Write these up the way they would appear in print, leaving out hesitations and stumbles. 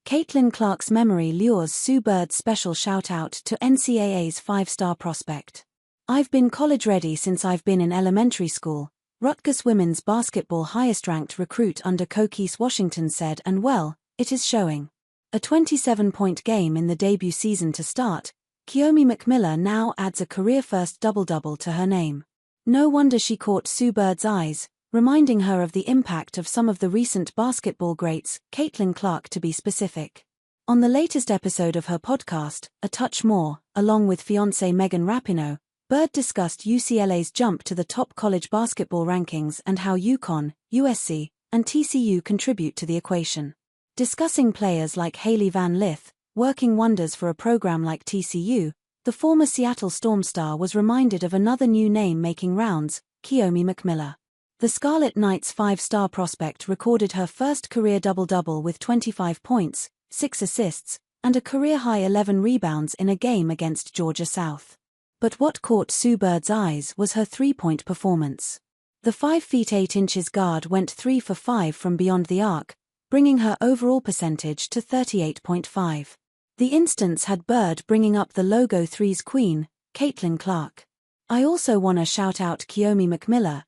Caitlin Clark's memory lures Sue Bird's special shout-out to NCAA's five-star prospect. "I've been college-ready since I've been in elementary school," Rutgers women's basketball highest-ranked recruit under Coquese Washington said, and well, it is showing. A 27-point game in the debut season to start, Kiyomi McMillan now adds a career-first double-double to her name. No wonder she caught Sue Bird's eyes, reminding her of the impact of some of the recent basketball greats, Caitlin Clark to be specific. On the latest episode of her podcast, A Touch More, along with fiancée Megan Rapinoe, Bird discussed UCLA's jump to the top college basketball rankings and how UConn, USC, and TCU contribute to the equation. Discussing players like Hailey Van Lith, working wonders for a program like TCU, the former Seattle Storm star was reminded of another new name making rounds, Kiyomi McMillan. The Scarlet Knights five-star prospect recorded her first career double-double with 25 points, 6 assists, and a career-high 11 rebounds in a game against Georgia South. But what caught Sue Bird's eyes was her three-point performance. The 5 feet 8 inches guard went 3 for 5 from beyond the arc, bringing her overall percentage to 38.5. The instance had Bird bringing up the logo threes queen, Caitlin Clark. "I also wanna shout out Kiyomi McMillan,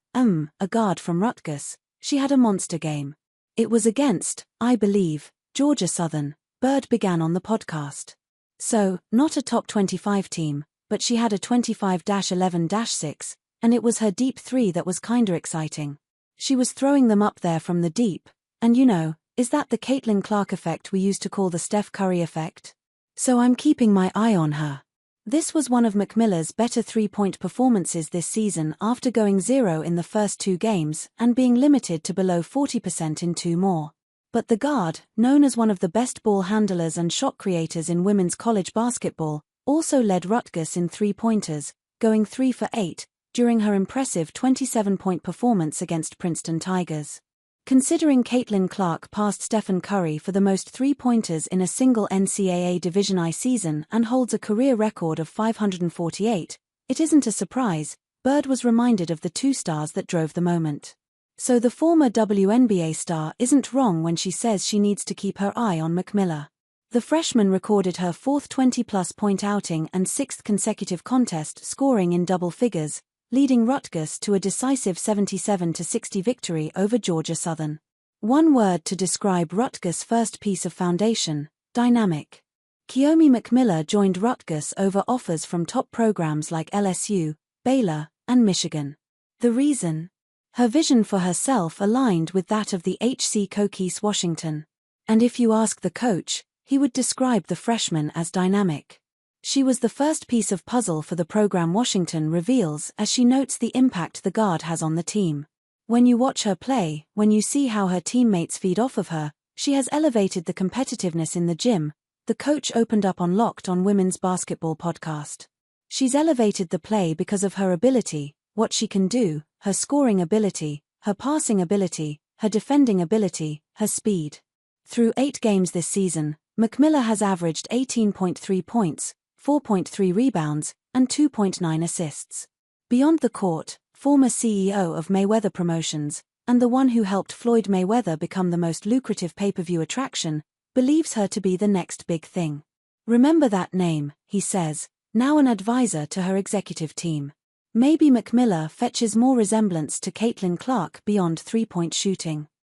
a guard from Rutgers. She had a monster game. It was against, I believe, Georgia Southern," Bird began on the podcast. "So, not a top 25 team, but she had a 25-11-6, and it was her deep three that was kinda exciting. She was throwing them up there from the deep, and is that the Caitlin Clark effect we used to call the Steph Curry effect? So I'm keeping my eye on her." This was one of McMillan's better three-point performances this season after going 0 in the first 2 games and being limited to below 40% in 2 more. But the guard, known as one of the best ball handlers and shot creators in women's college basketball, also led Rutgers in three-pointers, going 3 for 8, during her impressive 27-point performance against Princeton Tigers. Considering Caitlin Clark passed Stephen Curry for the most three-pointers in a single NCAA Division I season and holds a career record of 548, it isn't a surprise, Bird was reminded of the 2 stars that drove the moment. So the former WNBA star isn't wrong when she says she needs to keep her eye on McMillan. The freshman recorded her 4th 20-plus point outing and 6th consecutive contest scoring in double figures, leading Rutgers to a decisive 77-60 victory over Georgia Southern. One word to describe Rutgers' first piece of foundation: dynamic. Kiyomi McMillan joined Rutgers over offers from top programs like LSU, Baylor, and Michigan. The reason? Her vision for herself aligned with that of the HC Coquese Washington. And if you ask the coach, he would describe the freshman as dynamic. She was the first piece of puzzle for the program, Washington reveals as she notes the impact the guard has on the team. "When you watch her play, when you see how her teammates feed off of her, she has elevated the competitiveness in the gym," the coach opened up on Locked On Women's Basketball podcast. "She's elevated the play because of her ability, what she can do, her scoring ability, her passing ability, her defending ability, her speed." Through 8 games this season, McMillan has averaged 18.3 points, 4.3 rebounds, and 2.9 assists. Beyond the court, former CEO of Mayweather Promotions, and the one who helped Floyd Mayweather become the most lucrative pay-per-view attraction, believes her to be the next big thing. "Remember that name," he says, now an advisor to her executive team. Maybe McMillan fetches more resemblance to Caitlin Clark beyond three-point shooting.